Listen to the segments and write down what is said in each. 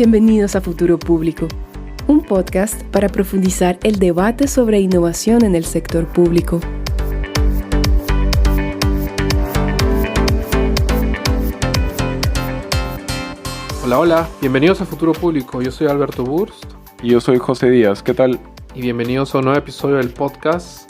Bienvenidos a Futuro Público, un podcast para profundizar el debate sobre innovación en el sector público. Hola, bienvenidos a Futuro Público. Yo soy Alberto Burst. Y yo soy José Díaz, ¿qué tal? Y bienvenidos a un nuevo episodio del podcast.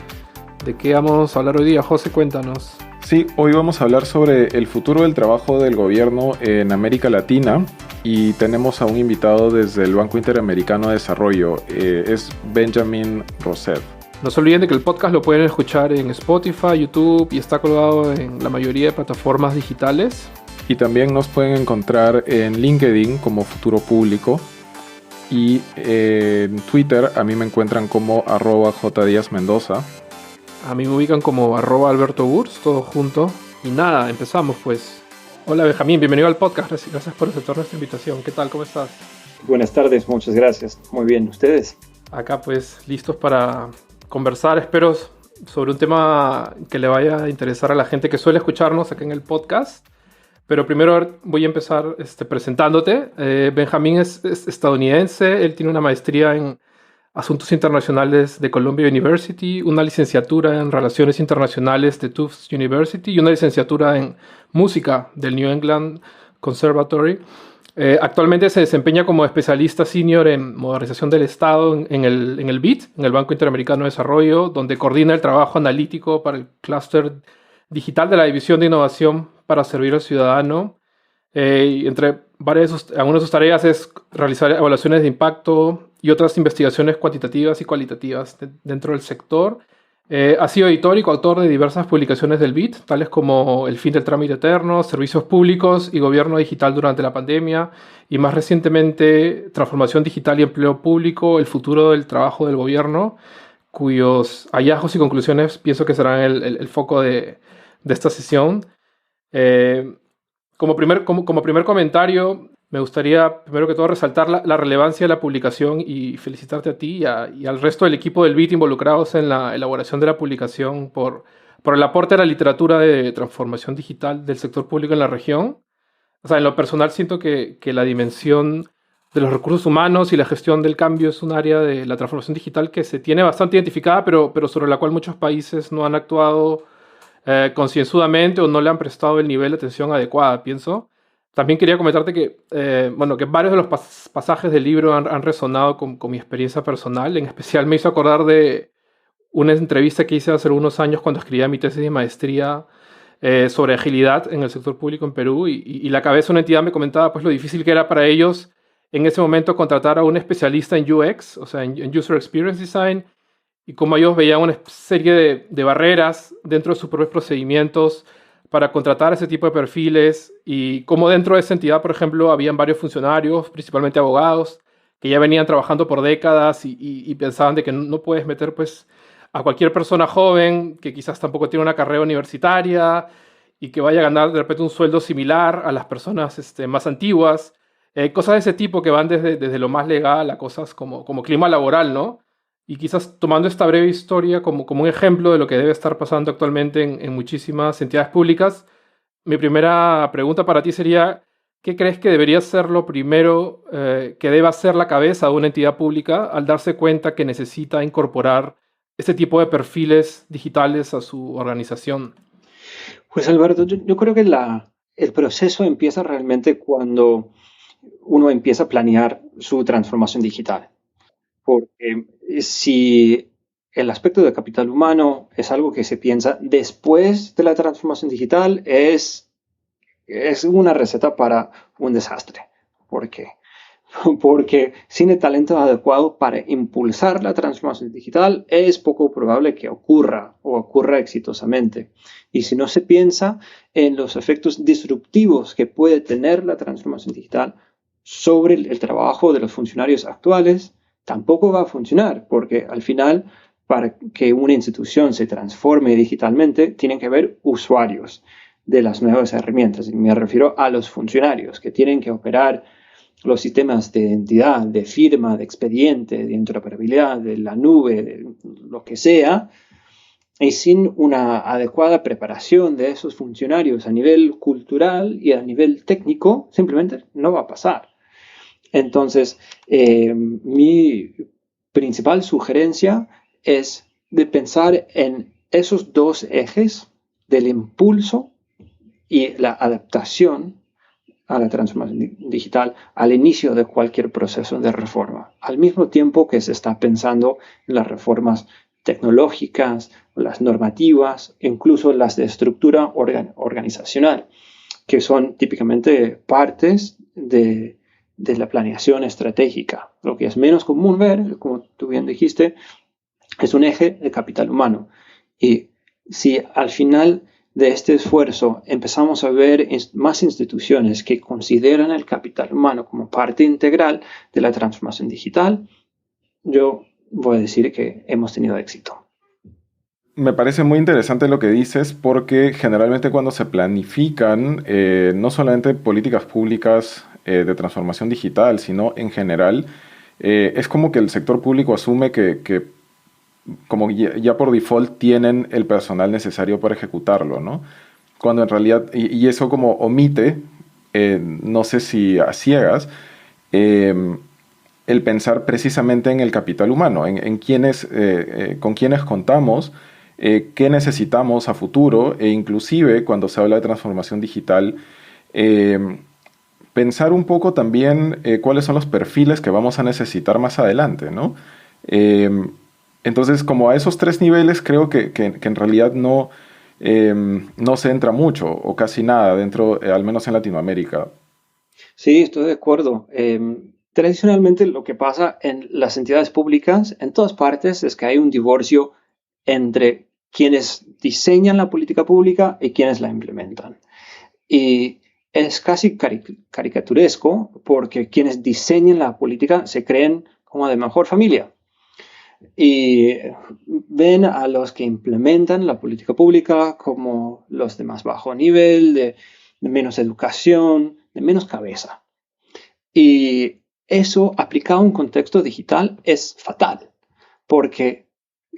¿De qué vamos a hablar hoy día? José, cuéntanos. Sí, hoy vamos a hablar sobre el futuro del trabajo del gobierno en América Latina y tenemos a un invitado desde el Banco Interamericano de Desarrollo, es Benjamin Roset. No se olviden de que el podcast lo pueden escuchar en Spotify, YouTube y está colgado en la mayoría de plataformas digitales. Y también nos pueden encontrar en LinkedIn como Futuro Público y en Twitter a mí me encuentran como @jdiazmendoza. A mí me ubican como @AlbertoBurs, todo junto. Y nada, empezamos pues. Hola Benjamín, bienvenido al podcast. Gracias por aceptar nuestra invitación. ¿Qué tal? ¿Cómo estás? Buenas tardes, muchas gracias. Muy bien, ¿ustedes? Acá pues listos para conversar, espero, sobre un tema que le vaya a interesar a la gente que suele escucharnos acá en el podcast. Pero primero voy a empezar presentándote. Benjamín es estadounidense, él tiene una maestría en Asuntos Internacionales de Columbia University, una licenciatura en Relaciones Internacionales de Tufts University y una licenciatura en Música del New England Conservatory. Actualmente se desempeña como especialista senior en modernización del Estado en el BID, en el Banco Interamericano de Desarrollo, donde coordina el trabajo analítico para el clúster digital de la División de Innovación para Servir al Ciudadano. Y entre algunas de sus tareas es realizar evaluaciones de impacto y otras investigaciones cuantitativas y cualitativas dentro del sector. Ha sido editor y coautor de diversas publicaciones del BID, tales como El fin del trámite eterno, Servicios públicos y Gobierno digital durante la pandemia, y más recientemente Transformación digital y empleo público, el futuro del trabajo del gobierno, cuyos hallazgos y conclusiones pienso que serán el foco de esta sesión. Como primer comentario, me gustaría primero que todo resaltar la relevancia de la publicación y felicitarte a ti y al resto del equipo del BID involucrados en la elaboración de la publicación por el aporte a la literatura de transformación digital del sector público en la región. O sea, en lo personal siento que la dimensión de los recursos humanos y la gestión del cambio es un área de la transformación digital que se tiene bastante identificada, pero sobre la cual muchos países no han actuado concienzudamente o no le han prestado el nivel de atención adecuada, pienso. También quería comentarte que varios de los pasajes del libro han resonado con mi experiencia personal. En especial me hizo acordar de una entrevista que hice hace unos años cuando escribía mi tesis de maestría sobre agilidad en el sector público en Perú y la cabeza de una entidad me comentaba pues lo difícil que era para ellos en ese momento contratar a un especialista en UX, o sea, en User Experience Design, y cómo ellos veían una serie de barreras dentro de sus propios procedimientos para contratar ese tipo de perfiles y cómo dentro de esa entidad, por ejemplo, habían varios funcionarios, principalmente abogados, que ya venían trabajando por décadas y pensaban de que no puedes meter pues, a cualquier persona joven que quizás tampoco tiene una carrera universitaria y que vaya a ganar de repente un sueldo similar a las personas más antiguas. Cosas de ese tipo que van desde lo más legal a cosas como clima laboral, ¿no? Y quizás tomando esta breve historia como un ejemplo de lo que debe estar pasando actualmente en muchísimas entidades públicas, mi primera pregunta para ti sería, ¿qué crees que debería ser lo primero que debe hacer la cabeza de una entidad pública al darse cuenta que necesita incorporar este tipo de perfiles digitales a su organización? Pues Alberto, yo creo que el proceso empieza realmente cuando uno empieza a planear su transformación digital. Porque si el aspecto de capital humano es algo que se piensa después de la transformación digital, es una receta para un desastre. ¿Por qué? Porque sin el talento adecuado para impulsar la transformación digital es poco probable que ocurra o ocurra exitosamente. Y si no se piensa en los efectos disruptivos que puede tener la transformación digital sobre el trabajo de los funcionarios actuales, tampoco va a funcionar, porque al final, para que una institución se transforme digitalmente, tienen que haber usuarios de las nuevas herramientas. Y me refiero a los funcionarios que tienen que operar los sistemas de identidad, de firma, de expediente, de interoperabilidad, de la nube, de lo que sea, y sin una adecuada preparación de esos funcionarios a nivel cultural y a nivel técnico, simplemente no va a pasar. Entonces, mi principal sugerencia es de pensar en esos dos ejes del impulso y la adaptación a la transformación digital al inicio de cualquier proceso de reforma, al mismo tiempo que se está pensando en las reformas tecnológicas, las normativas, incluso las de estructura organizacional, que son típicamente partes de la planeación estratégica. Lo que es menos común ver, como tú bien dijiste, es un eje de capital humano. Y si al final de este esfuerzo empezamos a ver más instituciones que consideran el capital humano como parte integral de la transformación digital, yo voy a decir que hemos tenido éxito. Me parece muy interesante lo que dices porque generalmente cuando se planifican no solamente políticas públicas de transformación digital, sino en general, es como que el sector público asume que como ya por default tienen el personal necesario para ejecutarlo, ¿no? Cuando en realidad, y eso como omite, no sé si a ciegas, el pensar precisamente en el capital humano, en quiénes, con quiénes contamos, qué necesitamos a futuro, e inclusive cuando se habla de transformación digital, pensar un poco también cuáles son los perfiles que vamos a necesitar más adelante, ¿no? Entonces, como a esos tres niveles, creo que en realidad no se entra mucho o casi nada dentro, al menos en Latinoamérica. Sí, estoy de acuerdo. Tradicionalmente lo que pasa en las entidades públicas en todas partes es que hay un divorcio entre quienes diseñan la política pública y quienes la implementan. Y es casi caricaturesco porque quienes diseñan la política se creen como de mejor familia y ven a los que implementan la política pública como los de más bajo nivel, de menos educación, de menos cabeza. Y eso aplicado a un contexto digital es fatal, porque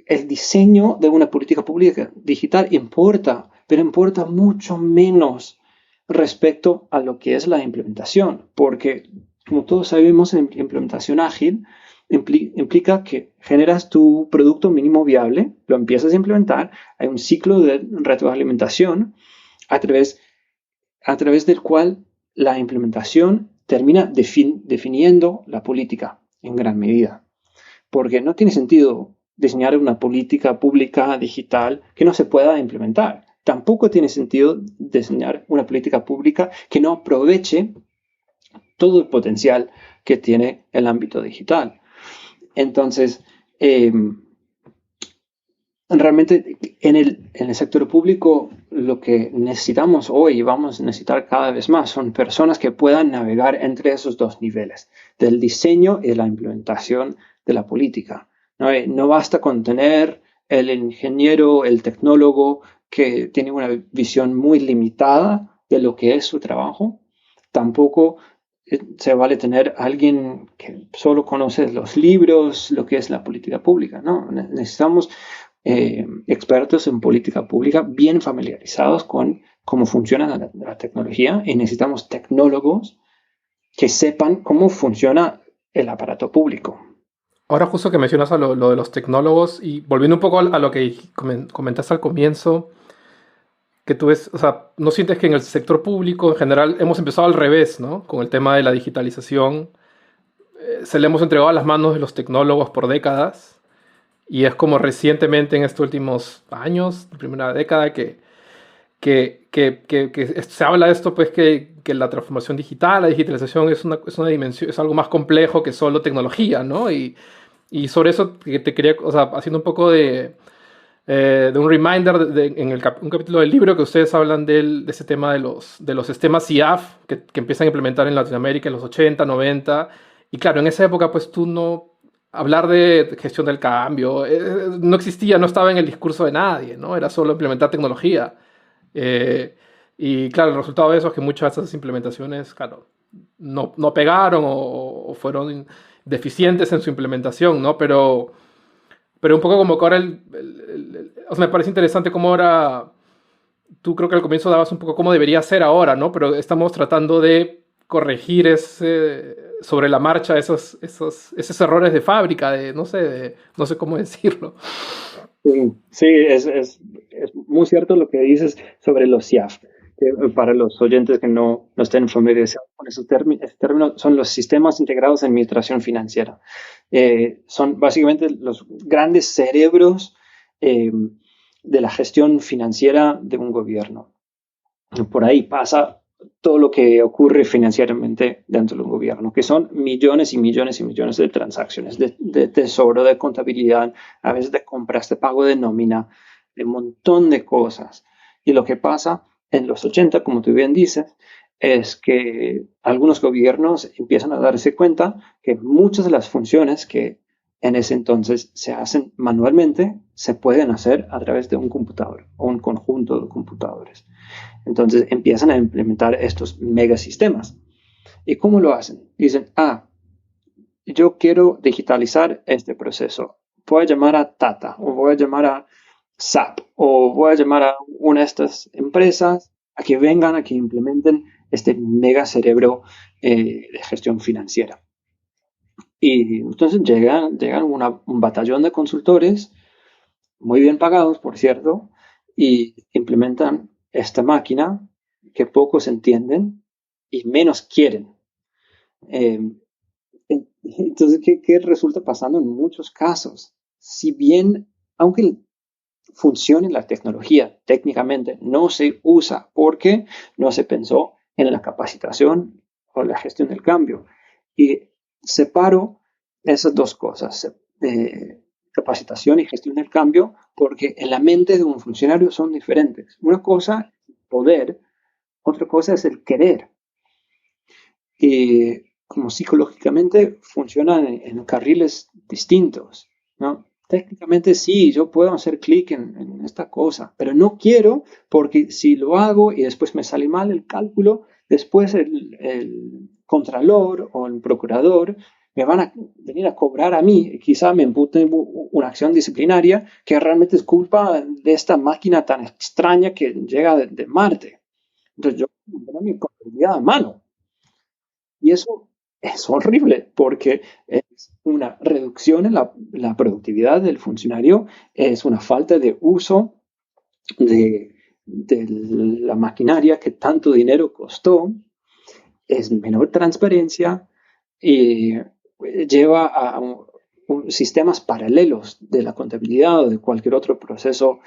el diseño de una política pública digital importa, pero importa mucho menos respecto a lo que es la implementación, porque como todos sabemos, implementación ágil implica que generas tu producto mínimo viable, lo empiezas a implementar, hay un ciclo de retroalimentación a través del cual la implementación termina definiendo la política en gran medida. Porque no tiene sentido diseñar una política pública digital que no se pueda implementar. Tampoco tiene sentido diseñar una política pública que no aproveche todo el potencial que tiene el ámbito digital. Entonces, realmente en el sector público lo que necesitamos hoy y vamos a necesitar cada vez más son personas que puedan navegar entre esos dos niveles, del diseño y de la implementación de la política. No basta con tener el ingeniero, el tecnólogo que tiene una visión muy limitada de lo que es su trabajo. Tampoco se vale tener alguien que solo conoce los libros, lo que es la política pública. No, necesitamos expertos en política pública bien familiarizados con cómo funciona la tecnología y necesitamos tecnólogos que sepan cómo funciona el aparato público. Ahora justo que mencionas a lo de los tecnólogos y volviendo un poco a lo que comentaste al comienzo, que tú ves, o sea, ¿no sientes que en el sector público en general hemos empezado al revés, ¿no? Con el tema de la digitalización, se le hemos entregado a las manos de los tecnólogos por décadas y es como recientemente en estos últimos años, primera década, que se habla de esto, pues que la transformación digital, la digitalización es una dimensión, es algo más complejo que solo tecnología, ¿no? Y sobre eso te quería, o sea, haciendo un poco de un reminder en un capítulo del libro que ustedes hablan de ese tema de los sistemas IAF que empiezan a implementar en Latinoamérica en los 80, 90. Y claro, en esa época pues tú no... Hablar de gestión del cambio no existía, no estaba en el discurso de nadie, ¿no? Era solo implementar tecnología. Y claro, el resultado de eso es que muchas de esas implementaciones, claro, no pegaron o fueron deficientes en su implementación, ¿no? Pero un poco como que ahora o sea, me parece interesante cómo ahora, tú creo que al comienzo dabas un poco cómo debería ser ahora, ¿no? Pero estamos tratando de corregir sobre la marcha esos errores de fábrica, no sé cómo decirlo. Sí, es muy cierto lo que dices sobre los CIAF. Para los oyentes que no estén familiarizados con ese término, son los sistemas integrados de administración financiera. Son básicamente los grandes cerebros de la gestión financiera de un gobierno. Por ahí pasa todo lo que ocurre financieramente dentro de un gobierno, que son millones y millones y millones de transacciones, de tesoro, de contabilidad, a veces de compras, de pago de nómina, de un montón de cosas. Y lo que pasa en los 80, como tú bien dices, es que algunos gobiernos empiezan a darse cuenta que muchas de las funciones que en ese entonces se hacen manualmente se pueden hacer a través de un computador o un conjunto de computadores. Entonces empiezan a implementar estos megasistemas. ¿Y cómo lo hacen? Dicen, yo quiero digitalizar este proceso. Voy a llamar a Tata o voy a llamar a SAP o voy a llamar a una de estas empresas a que vengan, a que implementen este mega cerebro de gestión financiera. Y entonces llegan un batallón de consultores, muy bien pagados, por cierto, y implementan esta máquina que pocos entienden y menos quieren. Entonces, ¿qué resulta pasando en muchos casos? Si bien, aunque funcione la tecnología técnicamente, no se usa porque no se pensó en la capacitación o la gestión del cambio. Y separo esas dos cosas, capacitación y gestión del cambio, porque en la mente de un funcionario son diferentes. Una cosa es el poder, otra cosa es el querer. Y como psicológicamente funcionan en carriles distintos, ¿no? Técnicamente sí, yo puedo hacer clic en esta cosa, pero no quiero porque si lo hago y después me sale mal el cálculo, después el contralor o el procurador me van a venir a cobrar a mí, quizá me imputen una acción disciplinaria que realmente es culpa de esta máquina tan extraña que llega de Marte. Entonces yo tengo mi contabilidad a mano. Y eso es horrible porque es una reducción en la productividad del funcionario, es una falta de uso de la maquinaria que tanto dinero costó, es menor transparencia y lleva a sistemas paralelos de la contabilidad o de cualquier otro proceso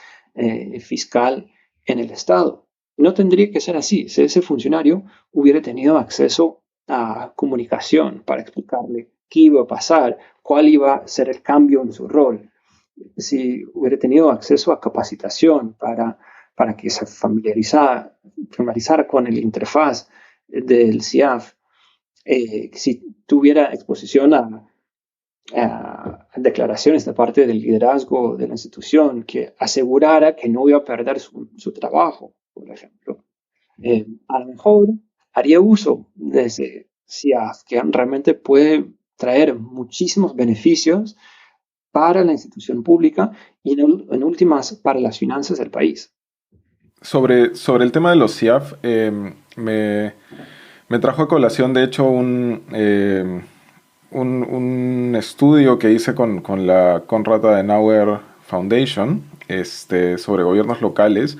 fiscal en el Estado. No tendría que ser así. Si ese funcionario hubiera tenido acceso a comunicación para explicarle qué iba a pasar, cuál iba a ser el cambio en su rol, si hubiera tenido acceso a capacitación para que se familiarizara con el interfaz del CIAF, si tuviera exposición a declaraciones de parte del liderazgo de la institución que asegurara que no iba a perder su trabajo, por ejemplo. A lo mejor haría uso de ese CIAF que realmente puede traer muchísimos beneficios para la institución pública y en últimas para las finanzas del país. Sobre el tema de los CIAF, me trajo a colación, de hecho, un estudio que hice con la Konrad Adenauer Foundation sobre gobiernos locales,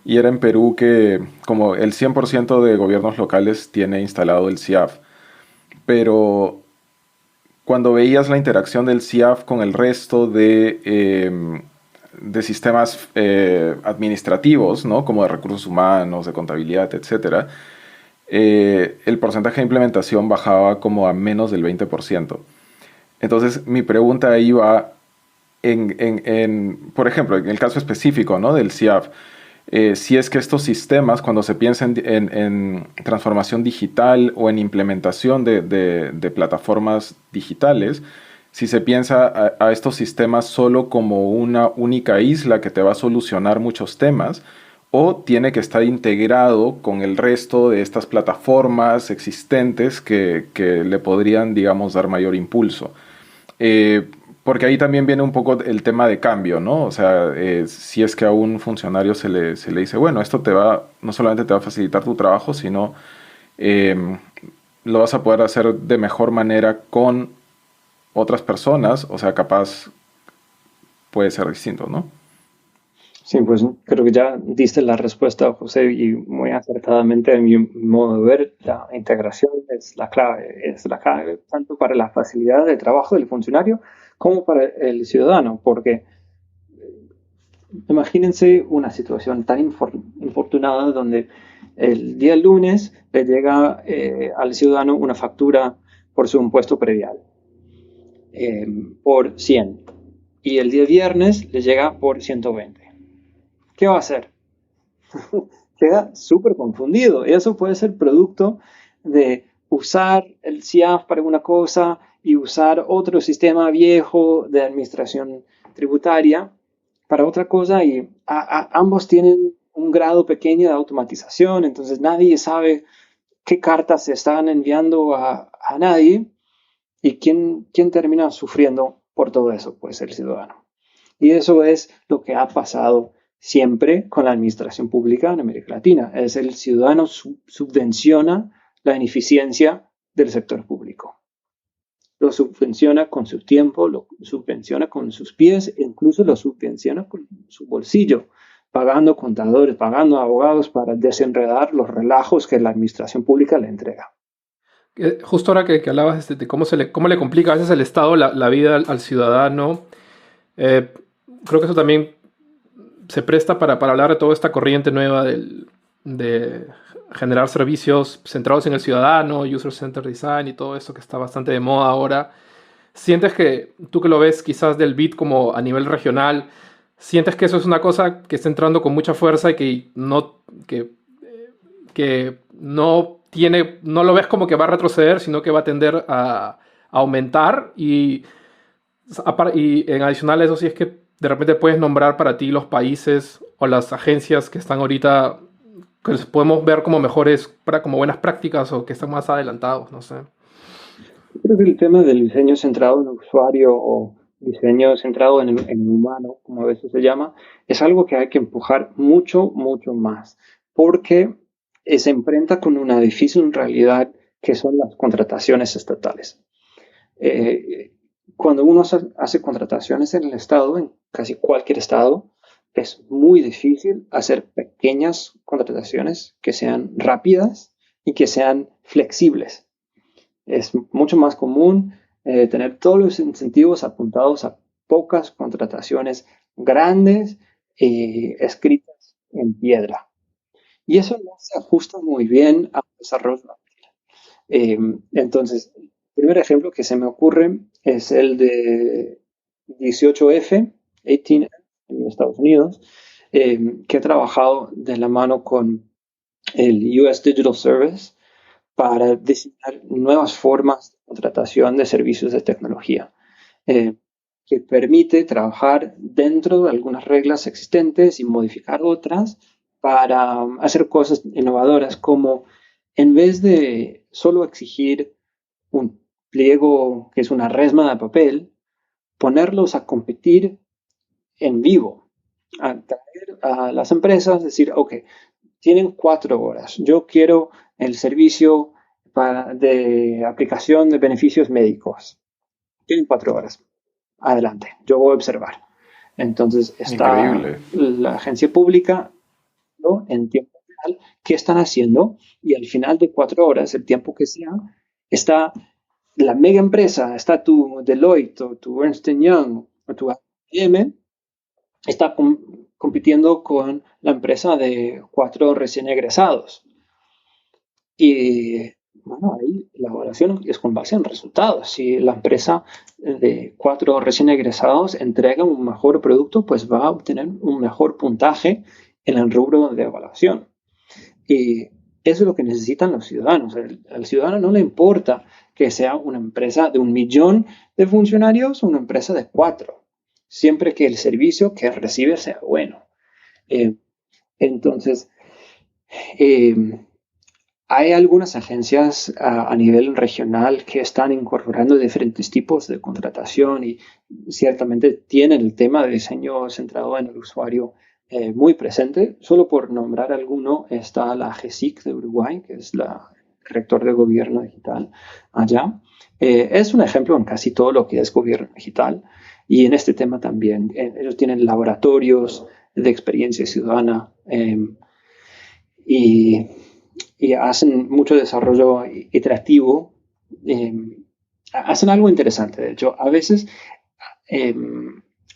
y era en Perú que como el 100% de gobiernos locales tiene instalado el CIAF, pero cuando veías la interacción del CIAF con el resto de sistemas administrativos, ¿no? Como de recursos humanos, de contabilidad, etcétera, el porcentaje de implementación bajaba como a menos del 20%. Entonces, mi pregunta ahí va por ejemplo, en el caso específico, ¿no? Del CIAF, si es que estos sistemas, cuando se piensa en transformación digital o en implementación de plataformas digitales, si se piensa a estos sistemas solo como una única isla que te va a solucionar muchos temas, o tiene que estar integrado con el resto de estas plataformas existentes que le podrían, digamos, dar mayor impulso. Porque ahí también viene un poco el tema de cambio, ¿no? O sea, si es que a un funcionario se le dice, bueno, esto no solamente te va a facilitar tu trabajo, sino lo vas a poder hacer de mejor manera con otras personas, o sea, capaz puede ser distinto, ¿no? Sí, pues creo que ya diste la respuesta, José, y muy acertadamente en mi modo de ver, la integración es la clave tanto para la facilidad de trabajo del funcionario como para el ciudadano, porque imagínense una situación tan infortunada donde el día lunes le llega al ciudadano una factura por su impuesto predial por 100 y el día viernes le llega por 120. ¿Qué va a hacer? Queda súper confundido. Eso puede ser producto de usar el CIAF para una cosa y usar otro sistema viejo de administración tributaria para otra cosa, y ambos tienen un grado pequeño de automatización, entonces nadie sabe qué cartas se están enviando a nadie, y quién termina sufriendo por todo eso, pues el ciudadano. Y eso es lo que ha pasado siempre con la administración pública en América Latina. Es el ciudadano subvenciona la ineficiencia del sector público. Lo subvenciona con su tiempo, lo subvenciona con sus pies, e incluso lo subvenciona con su bolsillo, pagando contadores, pagando abogados para desenredar los relajos que la administración pública le entrega. Justo ahora que hablabas de cómo le complica a veces el Estado la vida al ciudadano, creo que eso también se presta para hablar de toda esta corriente nueva de generar servicios centrados en el ciudadano, user-centered design y todo eso que está bastante de moda ahora. ¿Sientes que, tú que lo ves quizás del BIT como a nivel regional, sientes que eso es una cosa que está entrando con mucha fuerza y que no lo ves como que va a retroceder, sino que va a tender a aumentar? Y en adicional a eso, si es que de repente puedes nombrar para ti los países o las agencias que están ahorita, que les podemos ver como mejores, como buenas prácticas o que están más adelantados, no sé. Creo que el tema del diseño centrado en el usuario o diseño centrado en el humano, como a veces se llama, es algo que hay que empujar mucho, mucho más, porque se enfrenta con una difícil realidad que son las contrataciones estatales. Cuando uno hace contrataciones en el Estado, en casi cualquier Estado, es muy difícil hacer pequeñas contrataciones que sean rápidas y que sean flexibles. Es mucho más común tener todos los incentivos apuntados a pocas contrataciones grandes escritas en piedra. Y eso no se ajusta muy bien a desarrollo. Entonces, el primer ejemplo que se me ocurre es el de 18F, 18F en Estados Unidos, que ha trabajado de la mano con el US Digital Service para diseñar nuevas formas de contratación de servicios de tecnología, que permite trabajar dentro de algunas reglas existentes y modificar otras para hacer cosas innovadoras, como en vez de solo exigir un pliego que es una resma de papel, ponerlos a competir en vivo, a traer a las empresas, decir, ok, tienen 4 horas, yo quiero el servicio de aplicación de beneficios médicos, tienen 4 horas, adelante, yo voy a observar. Entonces está Increíble. la agencia pública, ¿no?, en tiempo real, qué están haciendo, y al final de 4 horas, el tiempo que sea, está la mega empresa, está tu Deloitte o tu Ernst Young o tu IBM, está compitiendo con la empresa de 4 recién egresados. Y bueno, ahí la evaluación es con base en resultados. Si la empresa de 4 recién egresados entrega un mejor producto, pues va a obtener un mejor puntaje en el rubro de evaluación. Y eso es lo que necesitan los ciudadanos. Al ciudadano no le importa que sea una empresa de 1 millón de funcionarios o una empresa de 4, siempre que el servicio que recibe sea bueno. Entonces, hay algunas agencias a nivel regional que están incorporando diferentes tipos de contratación y ciertamente tienen el tema de diseño centrado en el usuario muy presente. Solo por nombrar alguno, está la GESIC de Uruguay, que es la director de gobierno digital allá. Es un ejemplo en casi todo lo que es gobierno digital. Y en este tema también, ellos tienen laboratorios de experiencia ciudadana y hacen mucho desarrollo iterativo. Hacen algo interesante, de hecho. A veces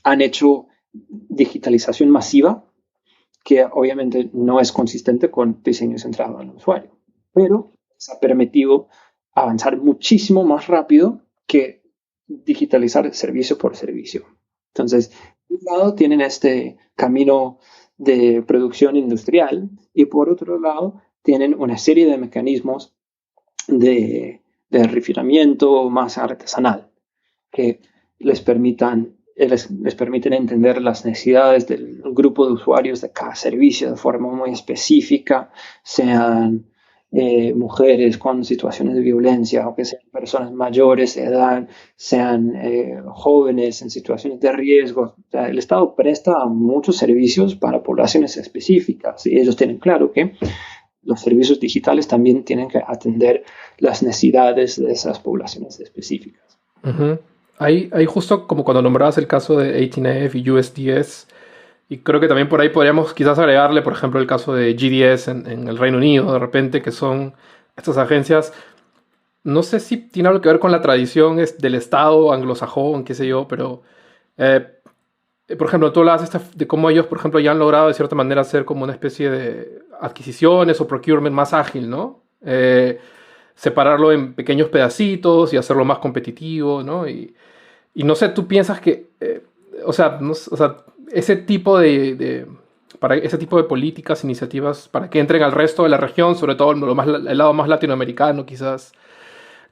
han hecho digitalización masiva, que obviamente no es consistente con diseño centrado en el usuario, pero se ha permitido avanzar muchísimo más rápido que digitalizar servicio por servicio. Entonces, por un lado tienen este camino de producción industrial y por otro lado tienen una serie de mecanismos de refinamiento más artesanal que les permiten entender las necesidades del grupo de usuarios de cada servicio de forma muy específica, sean mujeres con situaciones de violencia o que sean personas mayores de edad, sean jóvenes en situaciones de riesgo. O sea, el Estado presta muchos servicios para poblaciones específicas y ellos tienen claro que los servicios digitales también tienen que atender las necesidades de esas poblaciones específicas. Uh-huh. Ahí justo como cuando nombrabas el caso de 18F y USDS, y creo que también por ahí podríamos quizás agregarle, por ejemplo, el caso de GDS en el Reino Unido, de repente, que son estas agencias, no sé si tiene algo que ver con la tradición del Estado anglosajón, qué sé yo, pero, por ejemplo, tú hablabas de cómo ellos, por ejemplo, ya han logrado de cierta manera hacer como una especie de adquisiciones o procurement más ágil, ¿no? Separarlo en pequeños pedacitos y hacerlo más competitivo, ¿no? Y no sé, tú piensas que, ese tipo para ese tipo de políticas, iniciativas, para que entren al resto de la región, sobre todo el lado más latinoamericano, quizás,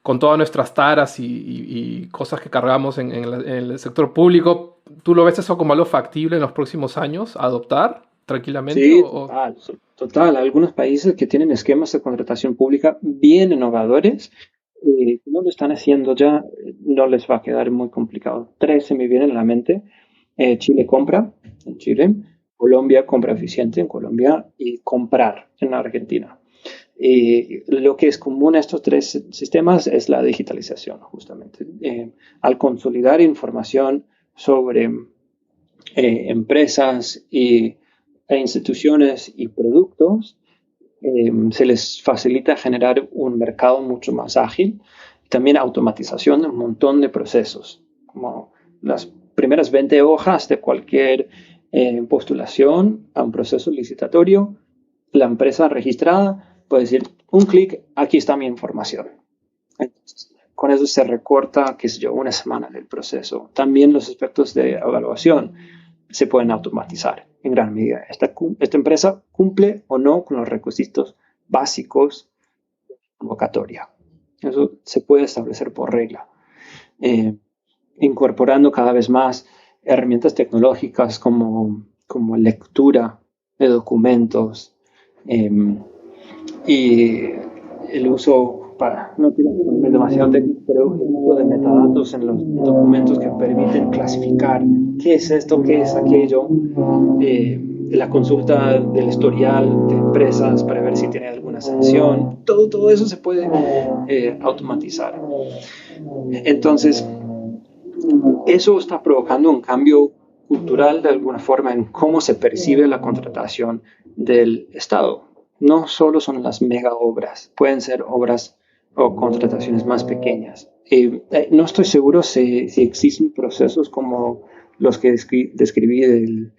con todas nuestras taras y cosas que cargamos en el sector público, ¿tú lo ves eso como algo factible en los próximos años, adoptar tranquilamente? Sí, total. Algunos países que tienen esquemas de contratación pública bien innovadores, si no lo están haciendo ya, no les va a quedar muy complicado. 3 se me vienen a la mente. Chile compra en Chile, Colombia compra eficiente en Colombia y comprar en Argentina. Lo que es común a estos 3 sistemas es la digitalización, justamente. Al consolidar información sobre empresas e instituciones y productos, se les facilita generar un mercado mucho más ágil y también automatización de un montón de procesos, como las primeras 20 hojas de cualquier postulación a un proceso licitatorio. La empresa registrada puede decir, un clic, aquí está mi información. Entonces, con eso se recorta, qué sé yo, una semana del proceso. También los aspectos de evaluación se pueden automatizar en gran medida. Esta empresa cumple o no con los requisitos básicos de convocatoria. Eso se puede establecer por regla. Incorporando cada vez más herramientas tecnológicas como lectura de documentos y el uso, no quiero poner demasiado técnico, pero el uso de metadatos en los documentos que permiten clasificar qué es esto, qué es aquello, la consulta del historial de empresas para ver si tiene alguna sanción, todo eso se puede automatizar. Entonces, eso está provocando un cambio cultural de alguna forma en cómo se percibe la contratación del Estado. No solo son las mega obras, pueden ser obras o contrataciones más pequeñas. No estoy seguro si existen procesos como los que describí del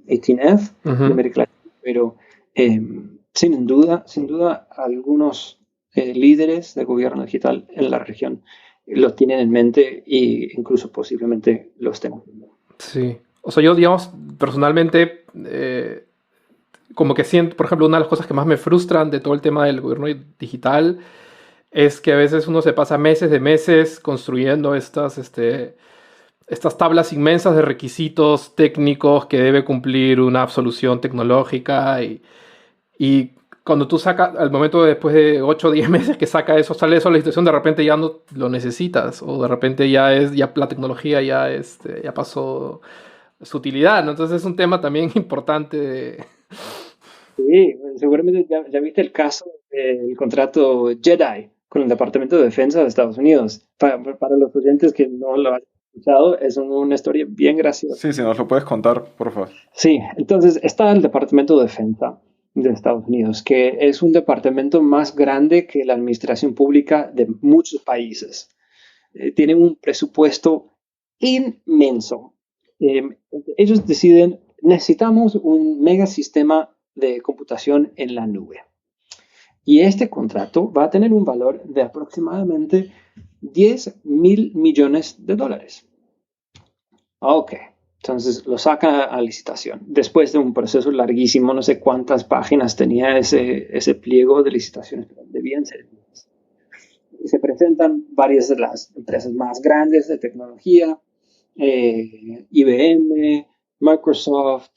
18F, de América Latina, pero sin duda, algunos líderes de gobierno digital en la región lo tienen en mente e incluso posiblemente los tengan. Sí. O sea, yo, digamos, personalmente, como que siento, por ejemplo, una de las cosas que más me frustran de todo el tema del gobierno digital es que a veces uno se pasa meses de meses construyendo estas tablas inmensas de requisitos técnicos que debe cumplir una solución tecnológica y cuando tú sacas, al momento después de 8 o 10 meses que sale eso a la licitación, de repente ya no lo necesitas o de repente ya la tecnología ya pasó su utilidad, ¿no? Entonces es un tema también importante Sí, seguramente ya viste el caso del contrato Jedi con el Departamento de Defensa de Estados Unidos. Para los oyentes que no lo han escuchado, es una historia bien graciosa. Sí, si nos lo puedes contar, por favor. Sí, entonces está el Departamento de Defensa de Estados Unidos, que es un departamento más grande que la administración pública de muchos países. Tienen un presupuesto inmenso. Eh, Ellos deciden, necesitamos un mega sistema de computación en la nube. Y este contrato va a tener un valor de aproximadamente 10.000 millones de dólares. Ok, entonces lo sacan a licitación. Después de un proceso larguísimo, no sé cuántas páginas tenía ese pliego de licitaciones, pero debían ser. Se presentan varias de las empresas más grandes de tecnología, IBM, Microsoft,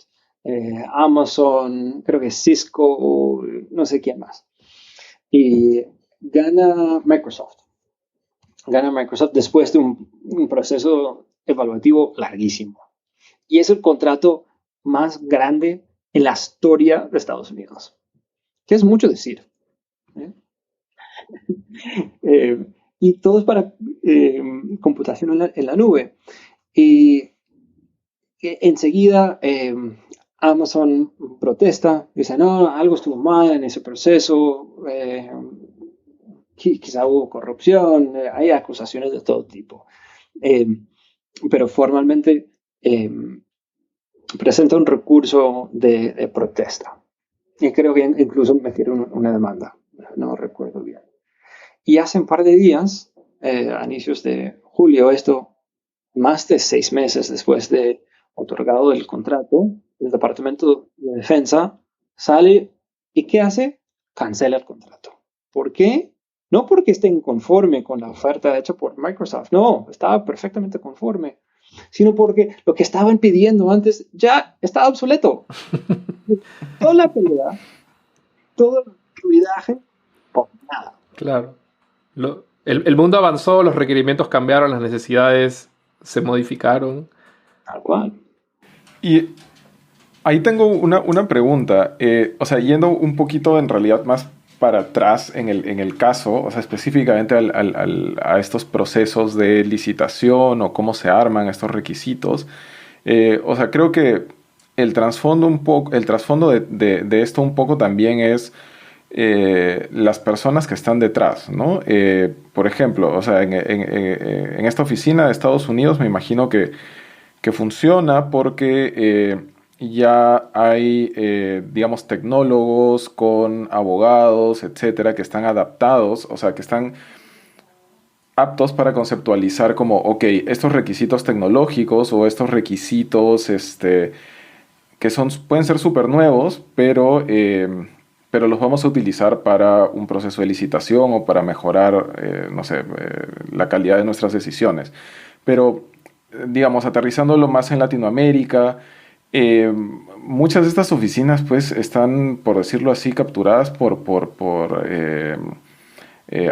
Amazon, creo que Cisco, no sé quién más. Y gana Microsoft. Gana Microsoft después de un proceso evaluativo larguísimo. Y es el contrato más grande en la historia de Estados Unidos. Que es mucho decir. Y todo es para computación en la nube. Y enseguida Amazon protesta, dice, no, algo estuvo mal en ese proceso, quizá hubo corrupción, hay acusaciones de todo tipo. Pero formalmente presenta un recurso de protesta. Y creo que incluso metieron una demanda, no recuerdo bien. Y hace un par de días, a inicios de julio, más de 6 meses después de otorgado el contrato, el Departamento de Defensa sale y ¿qué hace? Cancela el contrato. ¿Por qué? No porque esté inconforme con la oferta hecha por Microsoft, no, estaba perfectamente conforme, sino porque lo que estaban pidiendo antes ya estaba obsoleto. Toda la pelea, todo el fluidaje, por nada. Claro. El mundo avanzó, los requerimientos cambiaron, las necesidades se modificaron. Tal cual. Y ahí tengo una pregunta, o sea, yendo un poquito en realidad más para atrás en el caso, o sea, específicamente a estos procesos de licitación o cómo se arman estos requisitos, o sea, creo que el trasfondo de esto un poco también es las personas que están detrás, ¿no? Por ejemplo, o sea, en esta oficina de Estados Unidos me imagino que funciona porque ya hay, digamos, tecnólogos con abogados, etcétera, que están adaptados, o sea, que están aptos para conceptualizar como, ok, estos requisitos tecnológicos o estos requisitos, que pueden ser súper nuevos, pero los vamos a utilizar para un proceso de licitación o para mejorar, no sé, la calidad de nuestras decisiones. Pero digamos, aterrizándolo más en Latinoamérica, muchas de estas oficinas pues están, por decirlo así, capturadas por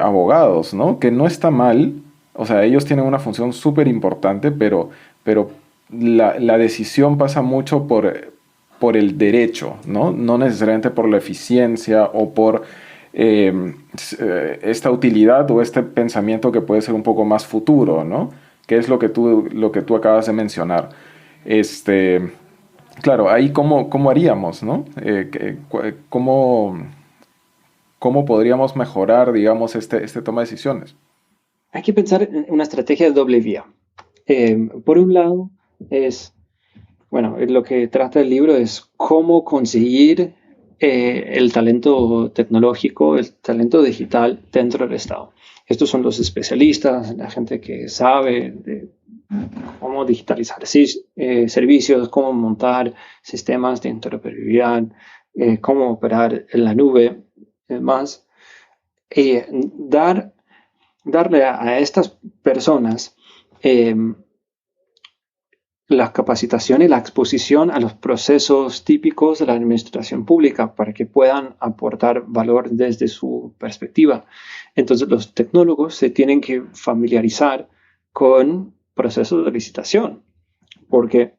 abogados, ¿no? Que no está mal, o sea, ellos tienen una función súper importante, pero la decisión pasa mucho por el derecho, ¿no? No necesariamente por la eficiencia o por esta utilidad o este pensamiento que puede ser un poco más futuro, ¿no? Que es lo que tú acabas de mencionar. Claro, ahí cómo haríamos, ¿no? ¿Cómo podríamos mejorar, digamos, este toma de decisiones? Hay que pensar en una estrategia de doble vía. Por un lado, lo que trata el libro es cómo conseguir el talento tecnológico, el talento digital dentro del Estado. Estos son los especialistas, la gente que sabe de cómo digitalizar servicios, cómo montar sistemas de interoperabilidad, cómo operar en la nube, más. Darle a estas personas la capacitación y la exposición a los procesos típicos de la administración pública para que puedan aportar valor desde su perspectiva. Entonces los tecnólogos se tienen que familiarizar con procesos de licitación, porque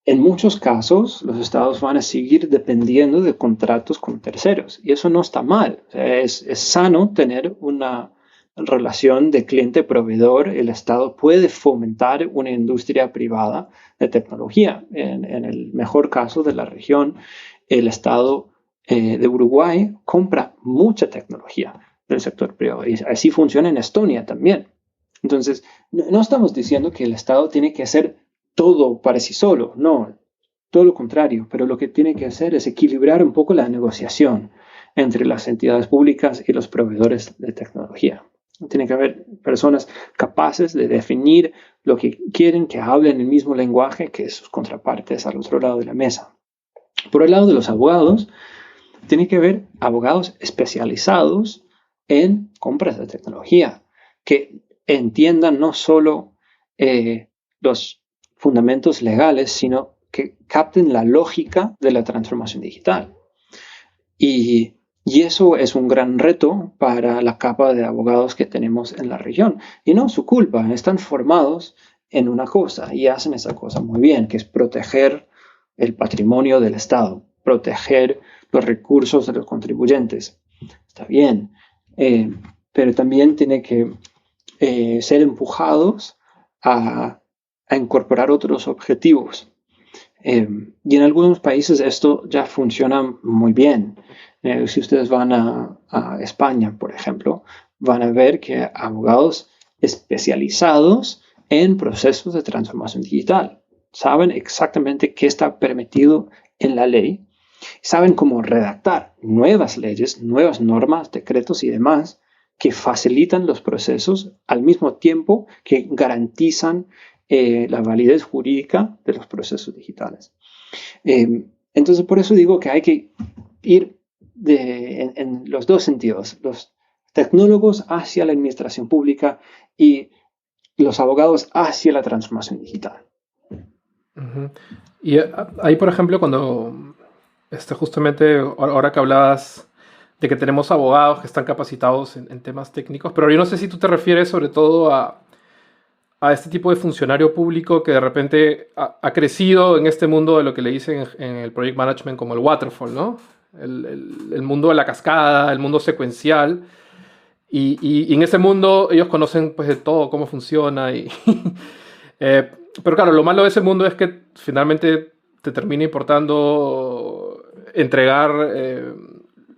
En muchos casos, los estados van a seguir dependiendo de contratos con terceros y eso no está mal. O sea, es sano tener una relación de cliente-proveedor. El estado puede fomentar una industria privada de tecnología. En el mejor caso de la región, el estado de Uruguay compra mucha tecnología del sector privado y así funciona en Estonia también. Entonces, no estamos diciendo que el estado tiene que hacer todo para sí solo, no, todo lo contrario, pero lo que tiene que hacer es equilibrar un poco la negociación entre las entidades públicas y los proveedores de tecnología. Tiene que haber personas capaces de definir lo que quieren, que hablen el mismo lenguaje que sus contrapartes al otro lado de la mesa. Por el lado de los abogados, tiene que haber abogados especializados en compras de tecnología, que entiendan no solo los fundamentos legales, sino que capten la lógica de la transformación digital. Y eso es un gran reto para la capa de abogados que tenemos en la región. Y no es su culpa, están formados en una cosa y hacen esa cosa muy bien, que es proteger el patrimonio del Estado, proteger los recursos de los contribuyentes. Está bien, pero también tiene que ser empujados a incorporar otros objetivos. Y en algunos países esto ya funciona muy bien. Si ustedes van a España, por ejemplo, van a ver que abogados especializados en procesos de transformación digital saben exactamente qué está permitido en la ley, saben cómo redactar nuevas leyes, nuevas normas, decretos y demás que facilitan los procesos al mismo tiempo que garantizan la validez jurídica de los procesos digitales. Entonces, por eso digo que hay que ir en los dos sentidos, los tecnólogos hacia la administración pública y los abogados hacia la transformación digital. Uh-huh. Y ahí, por ejemplo, cuando justamente ahora que hablabas de que tenemos abogados que están capacitados en temas técnicos, pero yo no sé si tú te refieres sobre todo a este tipo de funcionario público que de repente ha crecido en este mundo de lo que le dicen en el project management como el waterfall, ¿no? El mundo de la cascada, el mundo secuencial. Y en ese mundo ellos conocen pues de todo, cómo funciona. Pero claro, lo malo de ese mundo es que finalmente te termina importando entregar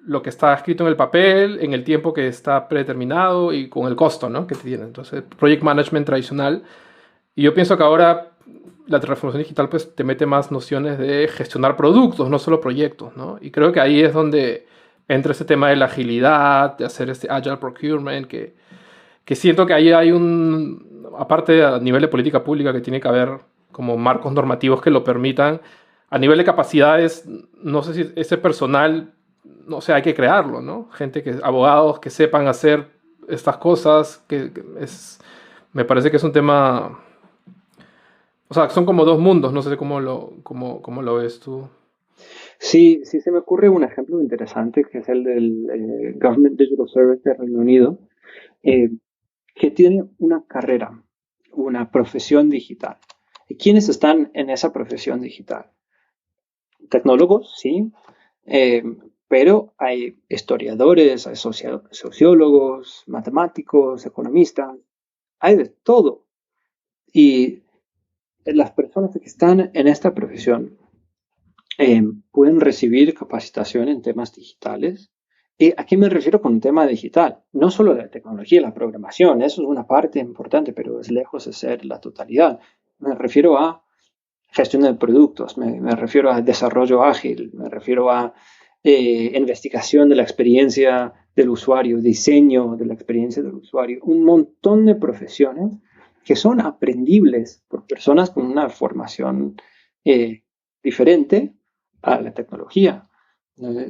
lo que está escrito en el papel, en el tiempo que está predeterminado y con el costo, ¿no?, que tiene. Entonces, project management tradicional. Y yo pienso que ahora la transformación digital pues te mete más nociones de gestionar productos, no solo proyectos, ¿no? Y creo que ahí es donde entra ese tema de la agilidad, de hacer este agile procurement, que siento que ahí hay aparte a nivel de política pública, que tiene que haber como marcos normativos que lo permitan. A nivel de capacidades, no sé si ese personal, no sé, hay que crearlo, ¿no? Abogados que sepan hacer estas cosas, me parece que es un tema, o sea, son como dos mundos, no sé cómo lo ves tú. Sí, se me ocurre un ejemplo interesante, que es el del Government Digital Service de Reino Unido, que tiene una carrera, una profesión digital. ¿Y quiénes están en esa profesión digital? Tecnólogos, sí, pero hay historiadores, hay sociólogos, matemáticos, economistas, hay de todo. Y las personas que están en esta profesión pueden recibir capacitación en temas digitales. ¿Y a qué me refiero con un tema digital? No solo la tecnología, la programación, eso es una parte importante, pero es lejos de ser la totalidad. Me refiero a gestión de productos, me refiero a desarrollo ágil, me refiero a investigación de la experiencia del usuario, diseño de la experiencia del usuario, un montón de profesiones que son aprendibles por personas con una formación diferente a la tecnología.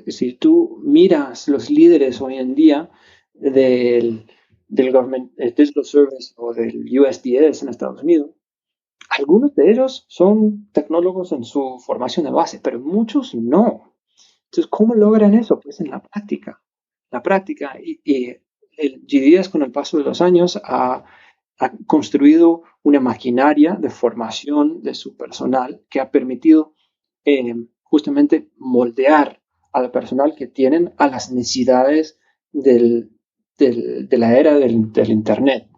Si tú miras los líderes hoy en día del Government Digital Service o del USDS en Estados Unidos, algunos de ellos son tecnólogos en su formación de base, pero muchos no. Entonces, ¿cómo logran eso? Pues en la práctica. Y el GDS con el paso de los años ha ha construido una maquinaria de formación de su personal que ha permitido justamente moldear al personal que tienen a las necesidades de la era del Internet,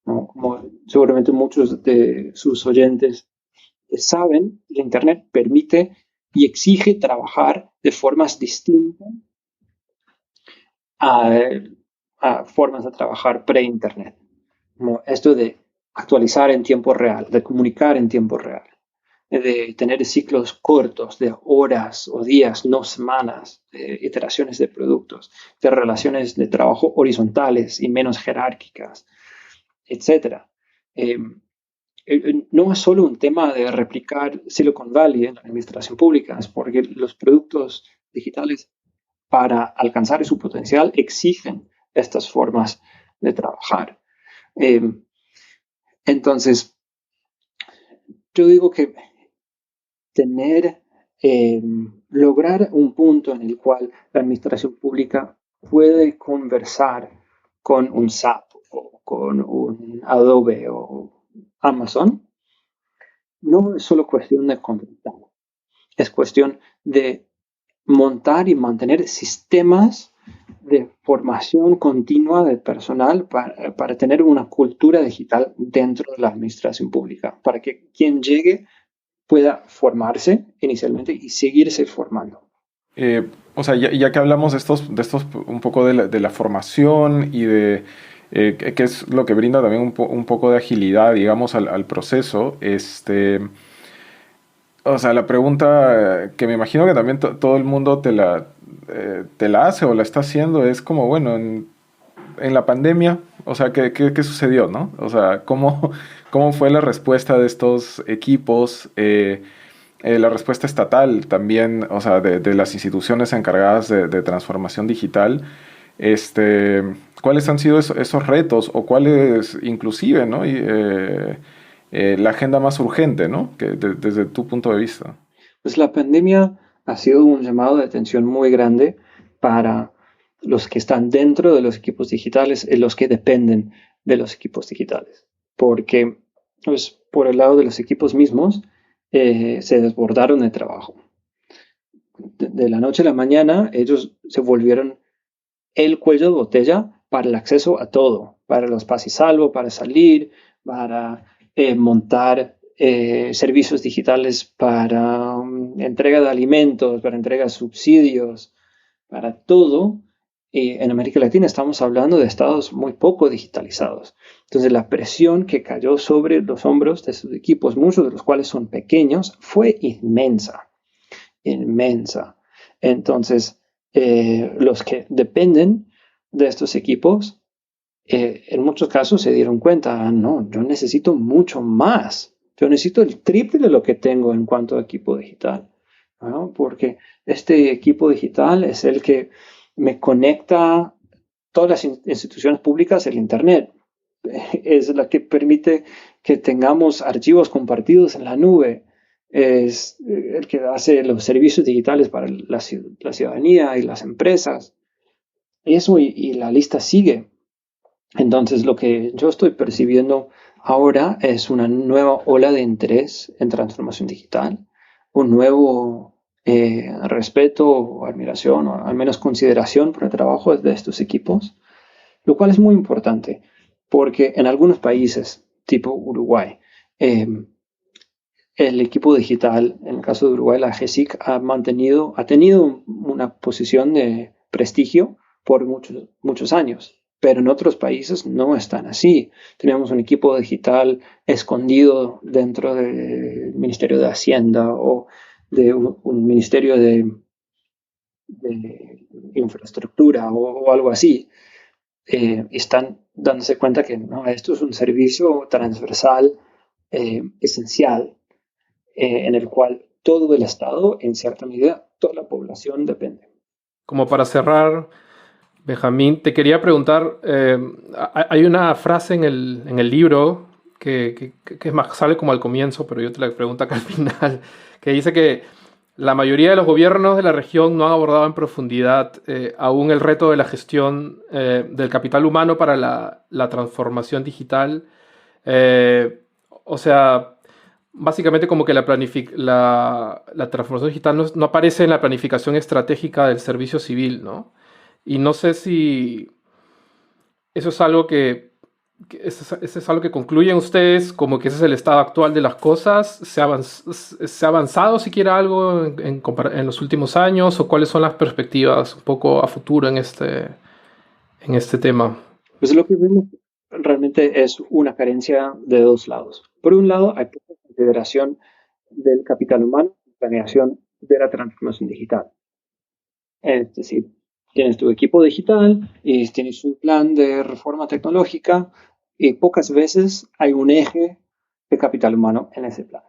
¿no? Como seguramente muchos de sus oyentes saben, el Internet permite y exige trabajar de formas distintas a formas de trabajar pre-Internet. Como esto de actualizar en tiempo real, de comunicar en tiempo real, de tener ciclos cortos de horas o días, no semanas, de iteraciones de productos, de relaciones de trabajo horizontales y menos jerárquicas, etc. No es solo un tema de replicar Silicon Valley en la administración pública, es porque los productos digitales para alcanzar su potencial exigen estas formas de trabajar. Entonces, yo digo que lograr un punto en el cual la administración pública puede conversar con un SAP o con un Adobe o Amazon, no es solo cuestión de contratar, es cuestión de montar y mantener sistemas de formación continua del personal para tener una cultura digital dentro de la administración pública, para que quien llegue pueda formarse inicialmente y seguirse formando. O sea, ya que hablamos de estos un poco de la formación y de que es lo que brinda también un poco de agilidad, digamos, al proceso, o sea, la pregunta que me imagino que también todo el mundo te la hace o la está haciendo es como, bueno, en la pandemia, o sea, ¿qué sucedió, no? O sea, ¿cómo fue la respuesta de estos equipos? La respuesta estatal también, o sea, de las instituciones encargadas de transformación digital. ¿Cuáles han sido esos retos o cuáles inclusive, ¿no? La agenda más urgente, ¿no? Desde tu punto de vista. Pues la pandemia ha sido un llamado de atención muy grande para los que están dentro de los equipos digitales y los que dependen de los equipos digitales. Porque, pues, por el lado de los equipos mismos, se desbordaron de trabajo. De la noche a la mañana, ellos se volvieron el cuello de botella para el acceso a todo, para los paz y salvo, para salir, para montar servicios digitales para entrega de alimentos, para entrega de subsidios, para todo. En América Latina estamos hablando de estados muy poco digitalizados. Entonces la presión que cayó sobre los hombros de sus equipos, muchos de los cuales son pequeños, fue inmensa. Entonces los que dependen de estos equipos en muchos casos se dieron cuenta, no, yo necesito mucho más. Yo necesito el triple de lo que tengo en cuanto a equipo digital, ¿no? Porque este equipo digital es el que me conecta todas las instituciones públicas, el Internet. Es la que permite que tengamos archivos compartidos en la nube. Es el que hace los servicios digitales para la ciudadanía y las empresas. Eso y la lista sigue. Entonces, lo que yo estoy percibiendo ahora es una nueva ola de interés en transformación digital, un nuevo respeto o admiración o al menos consideración por el trabajo de estos equipos, lo cual es muy importante porque en algunos países, tipo Uruguay, el equipo digital, en el caso de Uruguay, la GESIC ha tenido una posición de prestigio por muchos años. Pero en otros países no están así. Tenemos un equipo digital escondido dentro del Ministerio de Hacienda o de un Ministerio de Infraestructura o algo así. Están dándose cuenta que no, esto es un servicio transversal esencial en el cual todo el Estado, en cierta medida, toda la población depende. Como para cerrar, Benjamín, te quería preguntar, hay una frase en el libro que es más, sale como al comienzo, pero yo te la pregunto acá al final, que dice que la mayoría de los gobiernos de la región no han abordado en profundidad aún el reto de la gestión del capital humano para la transformación digital O sea, básicamente como que la transformación digital no aparece en la planificación estratégica del servicio civil, ¿no? Y no sé si eso es algo eso es algo que concluyen ustedes, como que ese es el estado actual de las cosas. ¿Se ha avanzado siquiera algo en los últimos años? ¿O cuáles son las perspectivas un poco a futuro en este tema? Pues lo que vemos realmente es una carencia de dos lados. Por un lado, hay poca consideración del capital humano y planeación de la transformación digital. Es decir, tienes tu equipo digital y tienes un plan de reforma tecnológica y pocas veces hay un eje de capital humano en ese plan.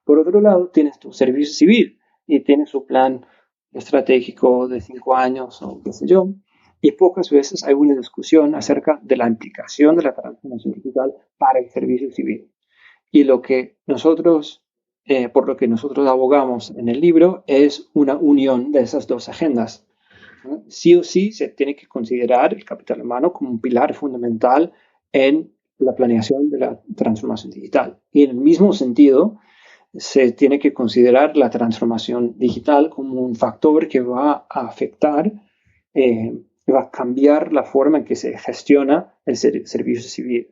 Por otro lado, tienes tu servicio civil y tienes su plan estratégico de 5 años o qué sé yo, y pocas veces hay una discusión acerca de la implicación de la transformación digital para el servicio civil. Y por lo que nosotros abogamos en el libro es una unión de esas dos agendas. Sí o sí se tiene que considerar el capital humano como un pilar fundamental en la planeación de la transformación digital. Y en el mismo sentido, se tiene que considerar la transformación digital como un factor que va a afectar, va a cambiar la forma en que se gestiona el servicio civil.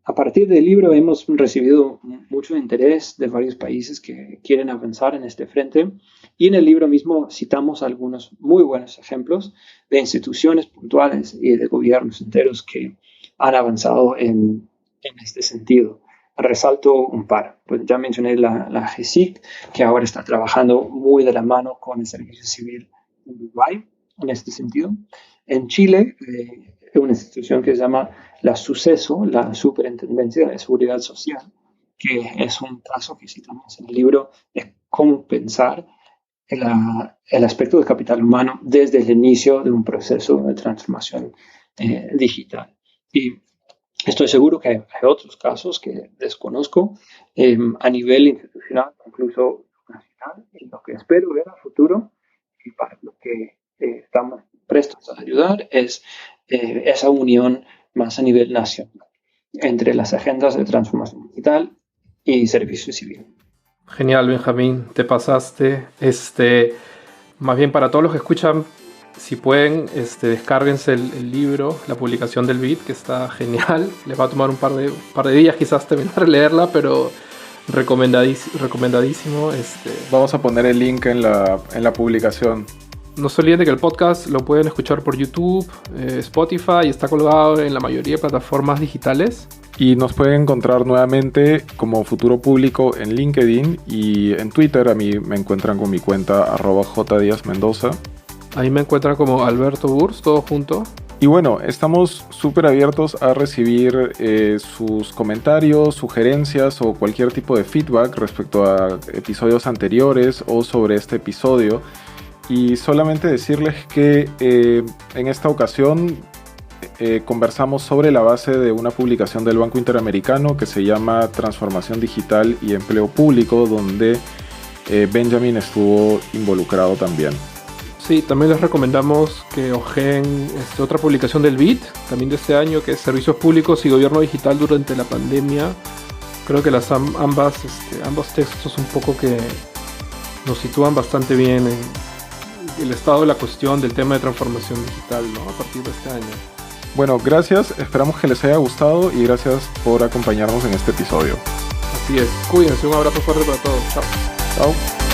A partir del libro hemos recibido mucho interés de varios países que quieren avanzar en este frente, y en el libro mismo citamos algunos muy buenos ejemplos de instituciones puntuales y de gobiernos enteros que han avanzado en este sentido. Resalto un par. Pues ya mencioné la GESIC, que ahora está trabajando muy de la mano con el servicio civil en Uruguay en este sentido. En Chile, una institución que se llama la SUCESO, la Superintendencia de Seguridad Social, que es un caso que citamos en el libro de cómo pensar el aspecto del capital humano desde el inicio de un proceso de transformación digital. Y estoy seguro que hay otros casos que desconozco a nivel institucional, incluso nacional, y lo que espero ver a futuro, y para lo que estamos prestos a ayudar, es esa unión más a nivel nacional entre las agendas de transformación digital y servicio civil. Genial, Benjamín, te pasaste. Más bien para todos los que escuchan, si pueden, descárguense el libro, la publicación del BIT, que está genial. Les va a tomar un par de días quizás terminar de leerla, pero recomendadísimo. Vamos a poner el link en la publicación. No se olviden de que el podcast lo pueden escuchar por YouTube, Spotify, y está colgado en la mayoría de plataformas digitales. Y nos pueden encontrar nuevamente como Futuro Público en LinkedIn, y en Twitter a mí me encuentran con mi cuenta @jdiazmendoza. Ahí me encuentran como Alberto Burs, todo junto. Y bueno, estamos súper abiertos a recibir sus comentarios, sugerencias o cualquier tipo de feedback respecto a episodios anteriores o sobre este episodio. Y solamente decirles que en esta ocasión conversamos sobre la base de una publicación del Banco Interamericano que se llama Transformación Digital y Empleo Público, donde Benjamin estuvo involucrado también. Sí, también les recomendamos que ojeen otra publicación del BIT, también de este año, que es Servicios Públicos y Gobierno Digital durante la pandemia. Creo que ambos textos un poco que nos sitúan bastante bien en el estado de la cuestión del tema de transformación digital, ¿no? A partir de este año. Bueno, gracias, esperamos que les haya gustado y gracias por acompañarnos en este episodio. Así es, cuídense, un abrazo fuerte para todos, chao. Chao.